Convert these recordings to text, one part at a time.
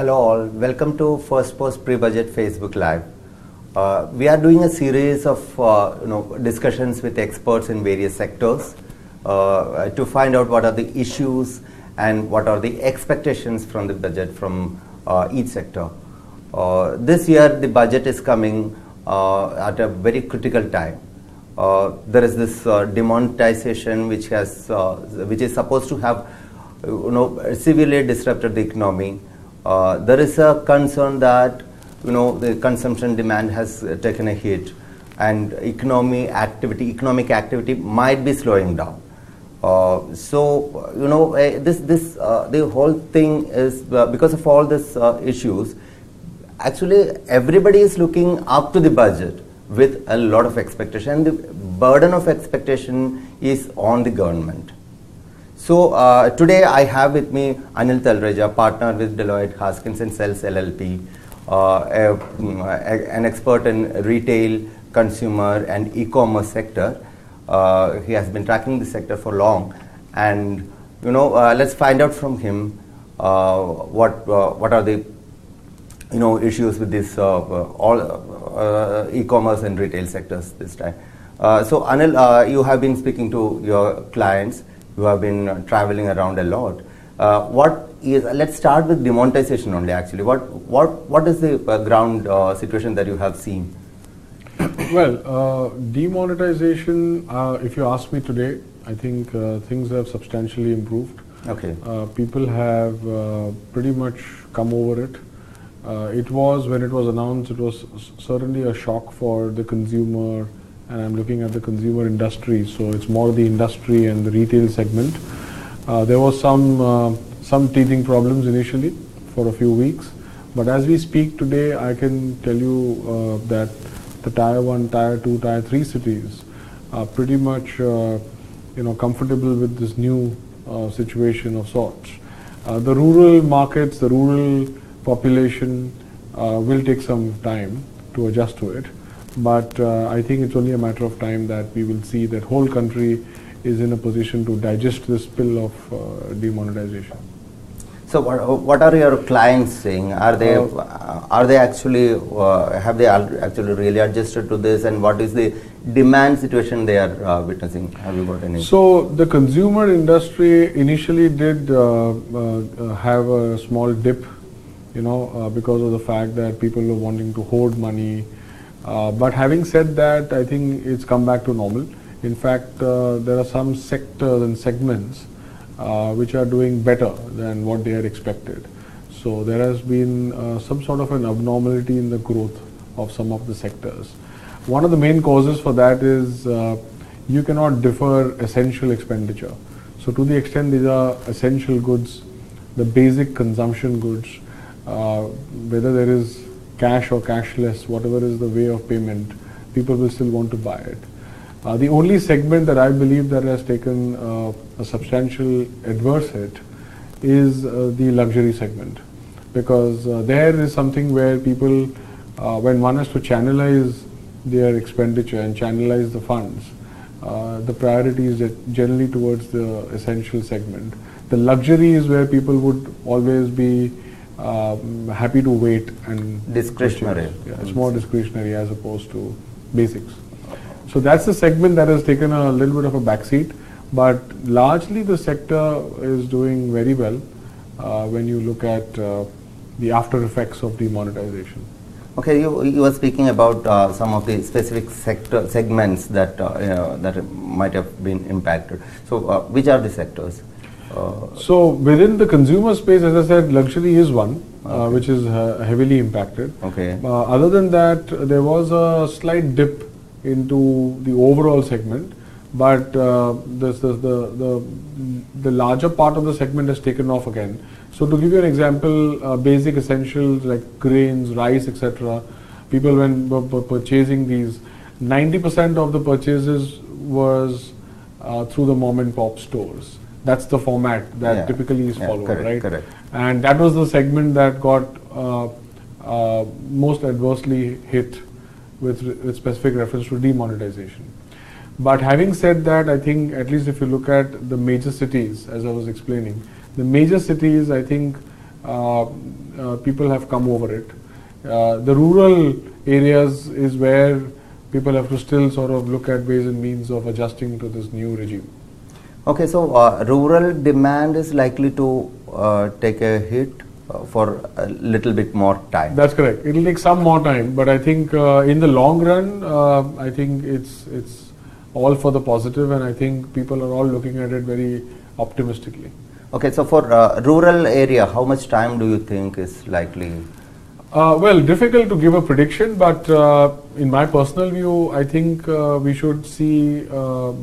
Hello all, welcome to First Post Pre-Budget Facebook Live. We are doing a series of discussions with experts in various sectors to find out what are the issues and what are the expectations from the budget from each sector. This year the budget is coming at a very critical time. There is this demonetization which is supposed to have severely disrupted the economy. There is a concern that the consumption demand has taken a hit, and economic activity might be slowing down. The whole thing is because of all these issues. Actually, everybody is looking up to the budget with a lot of expectation. The burden of expectation is on the government. So today I have with me Anil Talreja, partner with Deloitte Haskins Sells LLP, an expert in retail, consumer and e-commerce sector. He has been tracking the sector for long, and let's find out from him what are the issues with this all e-commerce and retail sectors this time. So Anil, you have been speaking to your clients. You have been traveling around a lot. Let's start with demonetization only. Actually, what is the ground situation that you have seen? Well, demonetization, if you ask me today, I think things have substantially improved. Okay. People have pretty much come over it. It was, when it was announced, it was certainly a shock for the consumer, and I'm looking at the consumer industry, so it's more the industry and the retail segment. There was some teething problems initially for a few weeks, but as we speak today, I can tell you that the Tier 1, Tier 2, Tier 3 cities are pretty much comfortable with this new situation of sorts. The rural markets, the rural population will take some time to adjust to it, but I think it's only a matter of time that we will see that whole country is in a position to digest this pill of demonetization. So what are your clients saying? Are they actually have they actually really adjusted to this, and what is the demand situation they are witnessing? Have you got any? So the consumer industry initially did have a small dip, because of the fact that people were wanting to hoard money. But having said that, I think it's come back to normal. In fact, there are some sectors and segments which are doing better than what they had expected. So there has been some sort of an abnormality in the growth of some of the sectors. One of the main causes for that is you cannot defer essential expenditure. So to the extent these are essential goods, the basic consumption goods, whether there is cash or cashless, whatever is the way of payment, people will still want to buy it. The only segment that I believe that has taken a substantial adverse hit is the luxury segment, because there is something where people, when one has to channelize their expenditure and channelize the funds, the priority is generally towards the essential segment. The luxury is where people would always be happy to wait and discretionary. Yeah, it's more discretionary as opposed to basics. So that's the segment that has taken a little bit of a backseat, but largely the sector is doing very well when you look at the after effects of demonetization. Okay, you were speaking about some of the specific segments that that might have been impacted. So which are the sectors? So within the consumer space, as I said, luxury is one, okay, which is heavily impacted. Okay. Other than that, there was a slight dip into the overall segment, but the larger part of the segment has taken off again. So to give you an example, basic essentials like grains, rice, etc., people when were purchasing these, 90% of the purchases was through the mom and pop stores. That's the format that typically is followed, correct, right? Correct. And that was the segment that got most adversely hit with specific reference to demonetization. But having said that, I think at least if you look at the major cities, as I was explaining, the major cities, I think people have come over it. The rural areas is where people have to still sort of look at ways and means of adjusting to this new regime. Okay, so rural demand is likely to take a hit for a little bit more time. That's correct. It will take some more time, but I think in the long run, I think it's all for the positive, and I think people are all looking at it very optimistically. Okay, so for rural area, how much time do you think is likely? Well, difficult to give a prediction, but in my personal view, I think we should see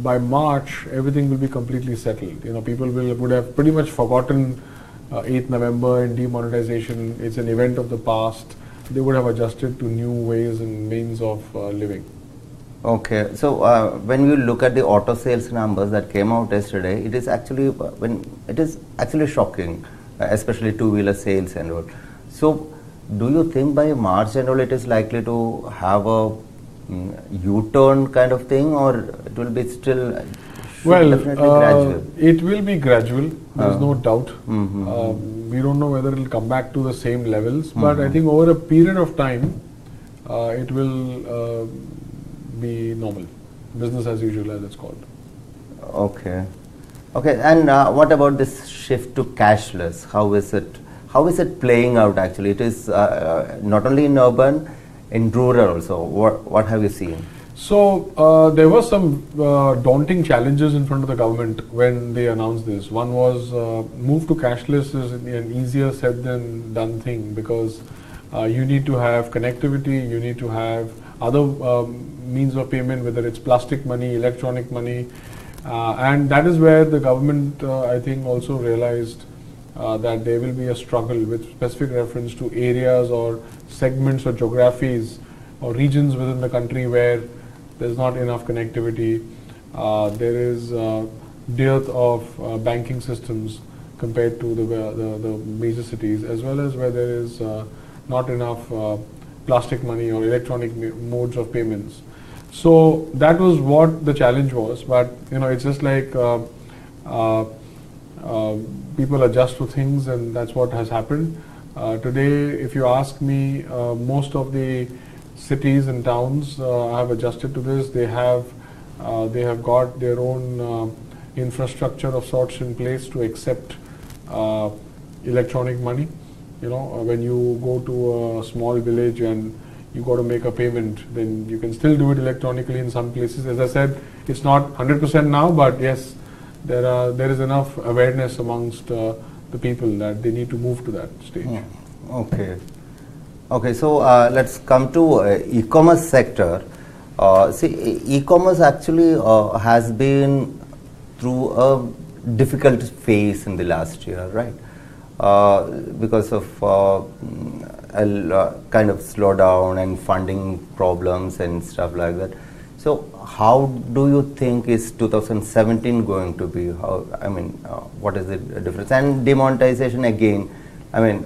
by March everything will be completely settled. You know, people would have pretty much forgotten 8th November and demonetization. It's an event of the past. They would have adjusted to new ways and means of living. Okay, so when you look at the auto sales numbers that came out yesterday, it is actually shocking, especially two-wheeler sales and all. So, do you think by March and all it is likely to have a U-turn kind of thing, or it will be still definitely gradual? It will be gradual. There's no doubt. We don't know whether it will come back to the same levels, but I think over a period of time, it will be normal, business as usual, as it's called. Okay, and what about this shift to cashless? How is it playing out actually? It is not only in urban, in rural also. What have you seen? So there were some daunting challenges in front of the government when they announced this. One was move to cashless is an easier said than done thing, because you need to have connectivity, you need to have other means of payment, whether it's plastic money, electronic money, and that is where the government I think also realized that there will be a struggle with specific reference to areas or segments or geographies or regions within the country where there's not enough connectivity, there is dearth of banking systems compared to the major cities, as well as where there is not enough plastic money or electronic modes of payments. So that was what the challenge was, but you know, it's just like people adjust to things, and that's what has happened. Today, if you ask me, most of the cities and towns have adjusted to this. They have got their own infrastructure of sorts in place to accept electronic money. You know, when you go to a small village and you got to make a payment, then you can still do it electronically in some places. As I said, it's not 100% now, but yes, there is enough awareness amongst the people that they need to move to that stage. Okay. So let's come to e-commerce sector. See, e-commerce actually has been through a difficult phase in the last year, right? Because of a kind of slowdown and funding problems and stuff like that. So how do you think is 2017 going to be? What is the difference? And demonetization again, as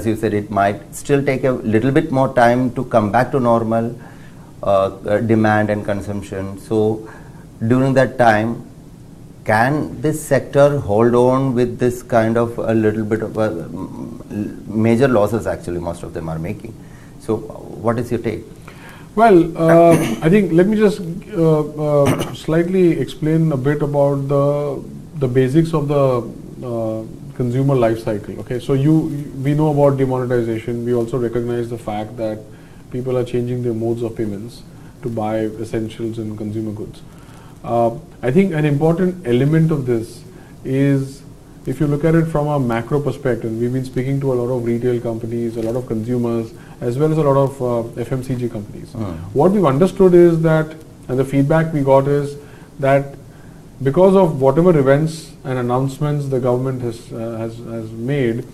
you said, it might still take a little bit more time to come back to normal demand and consumption. So during that time, can this sector hold on with this kind of a little bit of major losses? Actually, most of them are making. So what is your take? Well, I think let me just slightly explain a bit about the basics of the consumer life cycle. Okay, so we know about demonetization. We also recognize the fact that people are changing their modes of payments to buy essentials and consumer goods. I think an important element of this is, if you look at it from a macro perspective, we've been speaking to a lot of retail companies, a lot of consumers, as well as a lot of FMCG companies. What we've understood is that, and the feedback we got is that because of whatever events and announcements the government has made,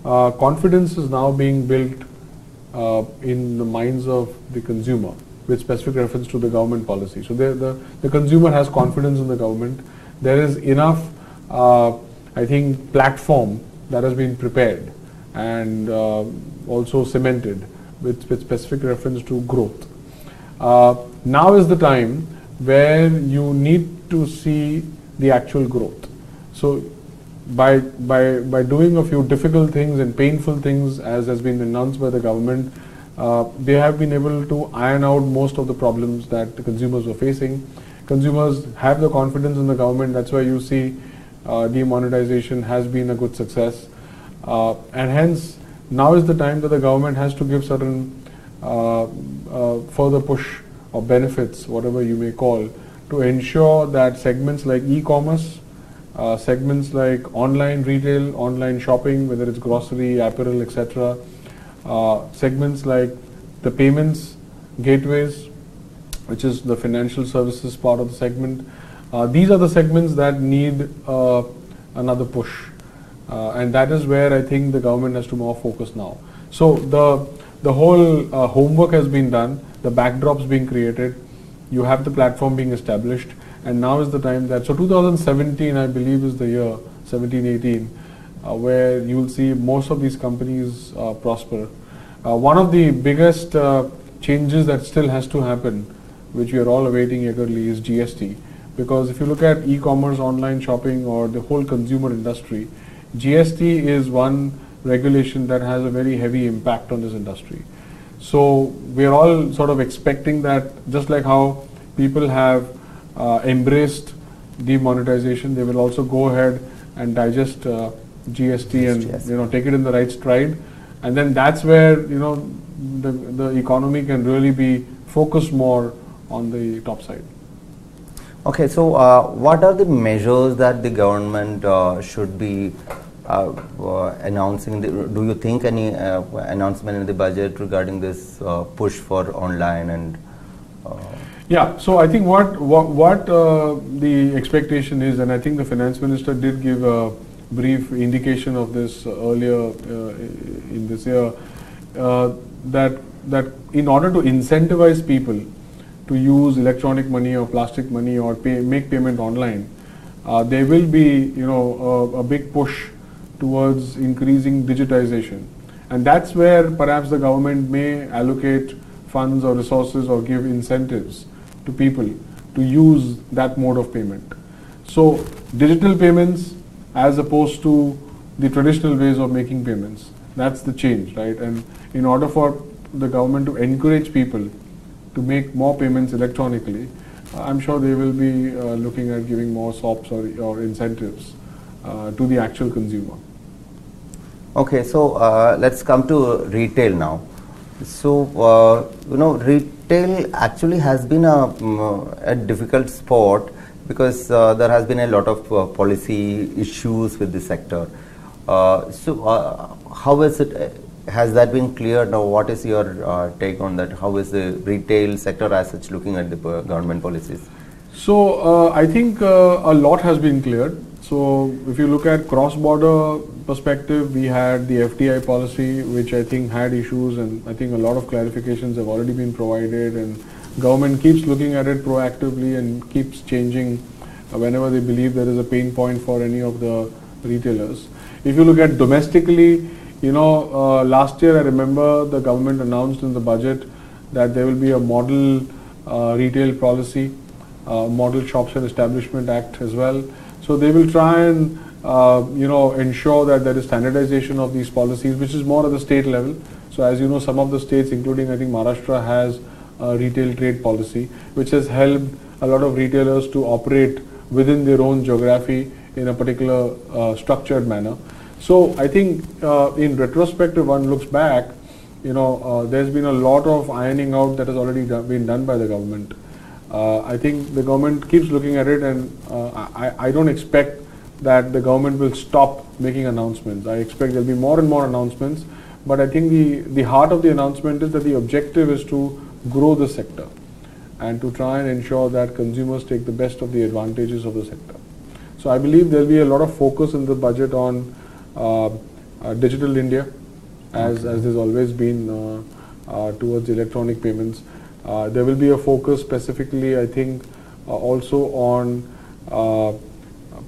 confidence is now being built in the minds of the consumer, with specific reference to the government policy. So the consumer has confidence in the government. There is enough, I think, platform that has been prepared and also cemented with specific reference to growth. Now is the time where you need to see the actual growth. So by doing a few difficult things and painful things, as has been announced by the government, they have been able to iron out most of the problems that the consumers were facing. Consumers have the confidence in the government. That's why you see demonetization has been a good success, and hence now is the time that the government has to give certain further push or benefits, whatever you may call, to ensure that segments like e-commerce, segments like online retail, online shopping, whether it's grocery, apparel, etc., segments like the payments gateways, which is the financial services part of the segment. These are the segments that need another push, and that is where I think the government has to more focus now. So the whole homework has been done, the backdrops being created, you have the platform being established, and now is the time that, so 2017 I believe is the year, 17-18, where you will see most of these companies prosper. One of the biggest changes that still has to happen, which we are all awaiting eagerly, is GST. Because if you look at e-commerce, online shopping, or the whole consumer industry, GST is one regulation that has a very heavy impact on this industry. So we are all sort of expecting that, just like how people have embraced demonetization, they will also go ahead and digest GST and take it in the right stride, and then that's where the economy can really be focused more on the top side. Okay, so what are the measures that the government should be announcing? Do you think any announcement in the budget regarding this push for online and? Yeah, so I think what the expectation is, and I think the finance minister did give a brief indication of this earlier in this year, that in order to incentivize people to use electronic money or plastic money or make payment online, there will be a big push towards increasing digitization, and that's where perhaps the government may allocate funds or resources or give incentives to people to use that mode of payment. So digital payments as opposed to the traditional ways of making payments, that's the change, right? And in order for the government to encourage people to make more payments electronically, I'm sure they will be looking at giving more SOPs or incentives to the actual consumer. Okay, so let's come to retail now. So retail actually has been a difficult spot because there has been a lot of policy issues with the sector. So how is it? Has that been cleared now? What is your take on that? How is the retail sector as such looking at the government policies? So I think a lot has been cleared. So if you look at cross-border perspective, we had the FDI policy, which I think had issues, and I think a lot of clarifications have already been provided, and government keeps looking at it proactively and keeps changing whenever they believe there is a pain point for any of the retailers. If you look at domestically, last year I remember the government announced in the budget that there will be a model retail policy, Model Shops and Establishment Act as well. So they will try and ensure that there is standardization of these policies, which is more at the state level. So as you know, some of the states, including I think Maharashtra, has a retail trade policy, which has helped a lot of retailers to operate within their own geography in a particular structured manner. So I think in retrospect, if one looks back, there's been a lot of ironing out that has already been done by the government. I think the government keeps looking at it, and I don't expect that the government will stop making announcements. I expect there'll be more and more announcements, but I think the heart of the announcement is that the objective is to grow the sector and to try and ensure that consumers take the best of the advantages of the sector. So I believe there'll be a lot of focus in the budget on Digital India, as there's always been towards electronic payments. There will be a focus specifically, I think, also on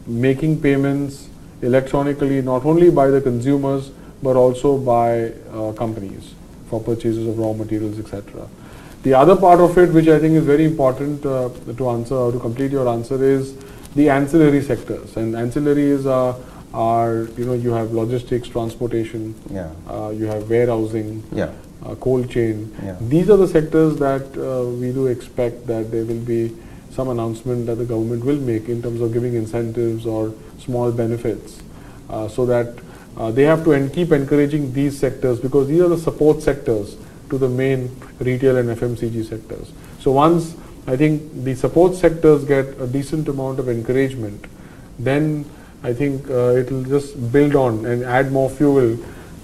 making payments electronically, not only by the consumers but also by companies for purchases of raw materials, etc. The other part of it, which I think is very important to answer or to complete your answer, is the ancillary sectors. And ancillary is are, you have logistics, transportation, Yeah. You have warehousing, Yeah. cold chain. Yeah. These are the sectors that we do expect that there will be some announcement that the government will make in terms of giving incentives or small benefits, so that they have to keep encouraging these sectors, because these are the support sectors to the main retail and FMCG sectors. So once I think the support sectors get a decent amount of encouragement, then I think it will just build on and add more fuel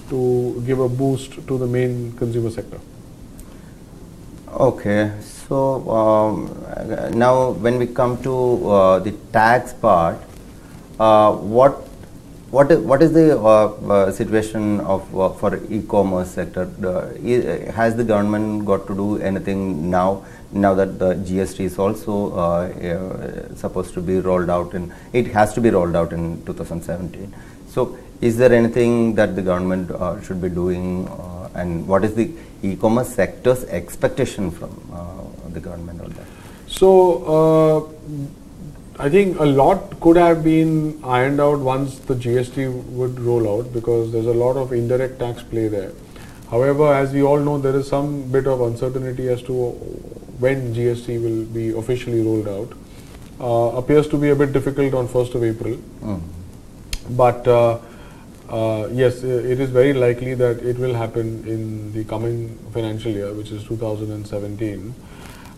to give a boost to the main consumer sector. Okay, so now when we come to the tax part, what is the situation of for e-commerce sector? Has the government got to do anything now that the GST is also supposed to be rolled out, and it has to be rolled out in 2017? So is there anything that the government should be doing, and what is the e-commerce sector's expectation from the government on that? So I think a lot could have been ironed out once the GST would roll out, because there's a lot of indirect tax play there. However, as we all know, there is some bit of uncertainty as to when GST will be officially rolled out. Appears to be a bit difficult on 1st of April. But yes, it is very likely that it will happen in the coming financial year, which is 2017.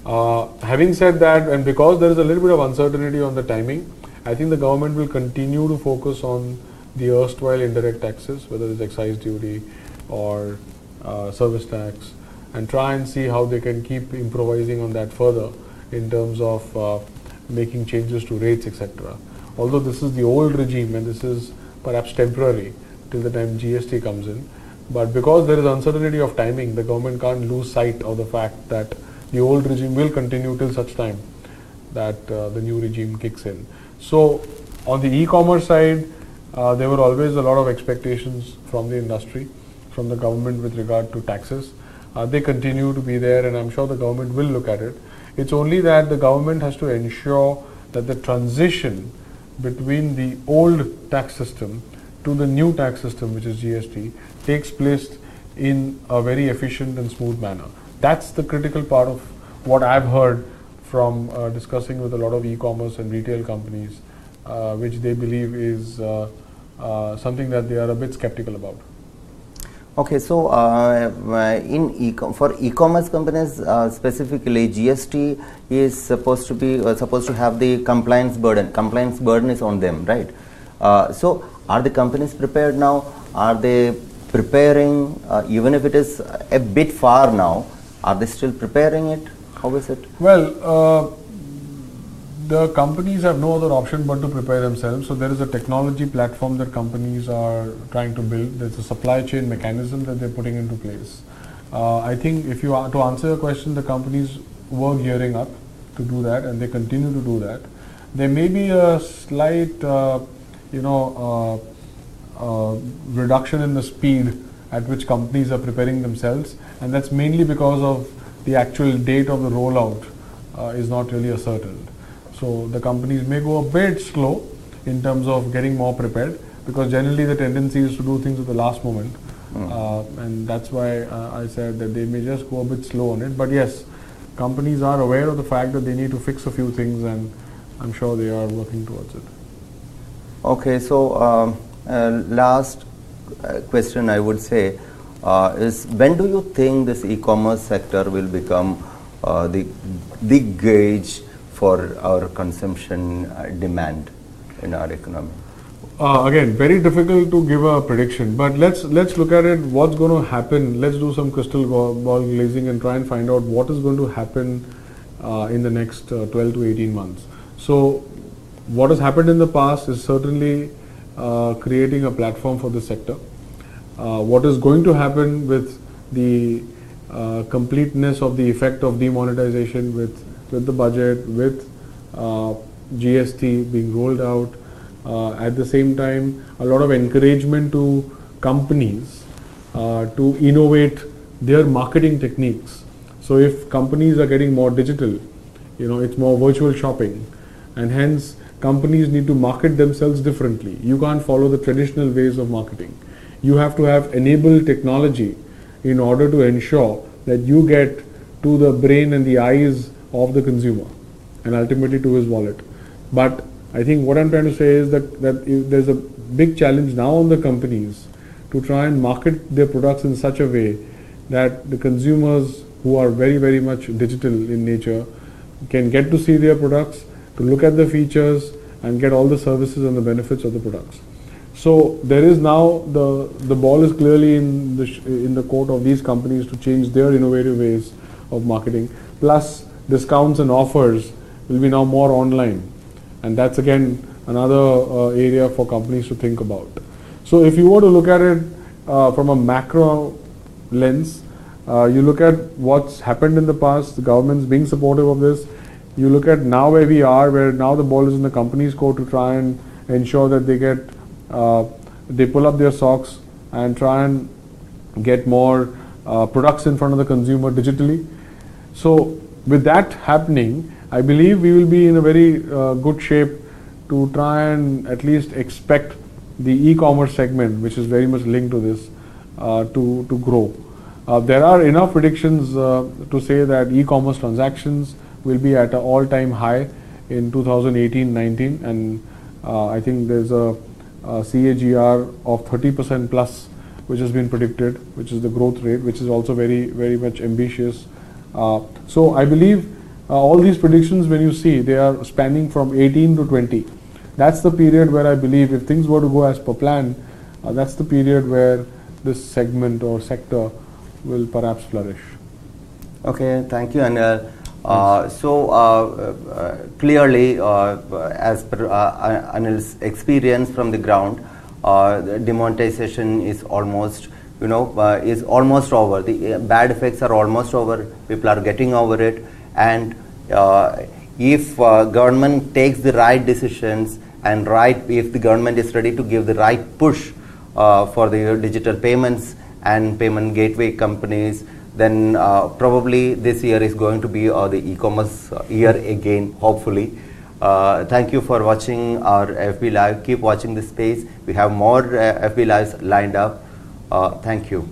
Having said that, and because there is a little bit of uncertainty on the timing, I think the government will continue to focus on the erstwhile indirect taxes, whether it's excise duty or service tax, and try and see how they can keep improvising on that further in terms of making changes to rates, etc. Although this is the old regime and this is perhaps temporary till the time GST comes in, but because there is uncertainty of timing, the government can't lose sight of the fact that the old regime will continue till such time that the new regime kicks in. So on the e-commerce side, there were always a lot of expectations from the industry, from the government with regard to taxes. They continue to be there, and I'm sure the government will look at it. It's only that the government has to ensure that the transition between the old tax system to the new tax system, which is GST, takes place in a very efficient and smooth manner. That's the critical part of what I've heard from discussing with a lot of e-commerce and retail companies, which they believe is something that they are a bit skeptical about. Okay, so for e-commerce companies specifically, GST is supposed to have the compliance burden. Compliance burden is on them, right? So are the companies prepared now? Are they preparing, even if it is a bit far now? Are they still preparing it? How is it? Well, the companies have no other option but to prepare themselves. So there is a technology platform that companies are trying to build. There's a supply chain mechanism that they're putting into place. I think if you are to answer your question, the companies were gearing up to do that, and they continue to do that. There may be a slight, reduction in the speed at which companies are preparing themselves, and that's mainly because of the actual date of the rollout is not really ascertained. So the companies may go a bit slow in terms of getting more prepared, because generally the tendency is to do things at the last moment, and that's why I said that they may just go a bit slow on it. But yes, companies are aware of the fact that they need to fix a few things, and I'm sure they are working towards it. Okay, so last question I would say is, when do you think this e-commerce sector will become the gauge for our consumption demand in our economy? Again, very difficult to give a prediction, but let's look at it. What's going to happen? Let's do some crystal ball glazing and try and find out what is going to happen in the next 12 to 18 months. So what has happened in the past is certainly creating a platform for this sector. What is going to happen with the completeness of the effect of demonetization, with the budget, with GST being rolled out, at the same time a lot of encouragement to companies to innovate their marketing techniques. So if companies are getting more digital, it's more virtual shopping, and hence companies need to market themselves differently. You can't follow the traditional ways of marketing. You have to have enabled technology in order to ensure that you get to the brain and the eyes of the consumer and ultimately to his wallet. But I think what I'm trying to say is that there's a big challenge now on the companies to try and market their products in such a way that the consumers who are very, very much digital in nature can get to see their products, to look at the features and get all the services and the benefits of the products. So there is now the ball is clearly in the court of these companies to change their innovative ways of marketing. Plus discounts and offers will be now more online, and that's again another area for companies to think about. So if you were to look at it from a macro lens, you look at what's happened in the past, the government's being supportive of this. You look at now where we are, where now the ball is in the company's court to try and ensure that they pull up their socks and try and get more products in front of the consumer digitally. So with that happening, I believe we will be in a very good shape to try and at least expect the e-commerce segment, which is very much linked to this, to grow. There are enough predictions to say that e-commerce transactions will be at an all-time high in 2018-19, and I think there's a CAGR of 30% plus, which has been predicted, which is the growth rate, which is also very, very much ambitious. So I believe all these predictions, when you see, they are spanning from 18 to 20. That's the period where I believe if things were to go as per plan, that's the period where this segment or sector will perhaps flourish. Okay, thank you, Anil. Clearly, as per Anil's experience from the ground, the demonetization is almost, is almost over. The bad effects are almost over. People are getting over it, and if government takes the right decisions and if the government is ready to give the right push for the digital payments and payment gateway companies, then probably this year is going to be the e-commerce year again, hopefully. Thank you for watching our FB Live. Keep watching this space. We have more FB Lives lined up. Thank you.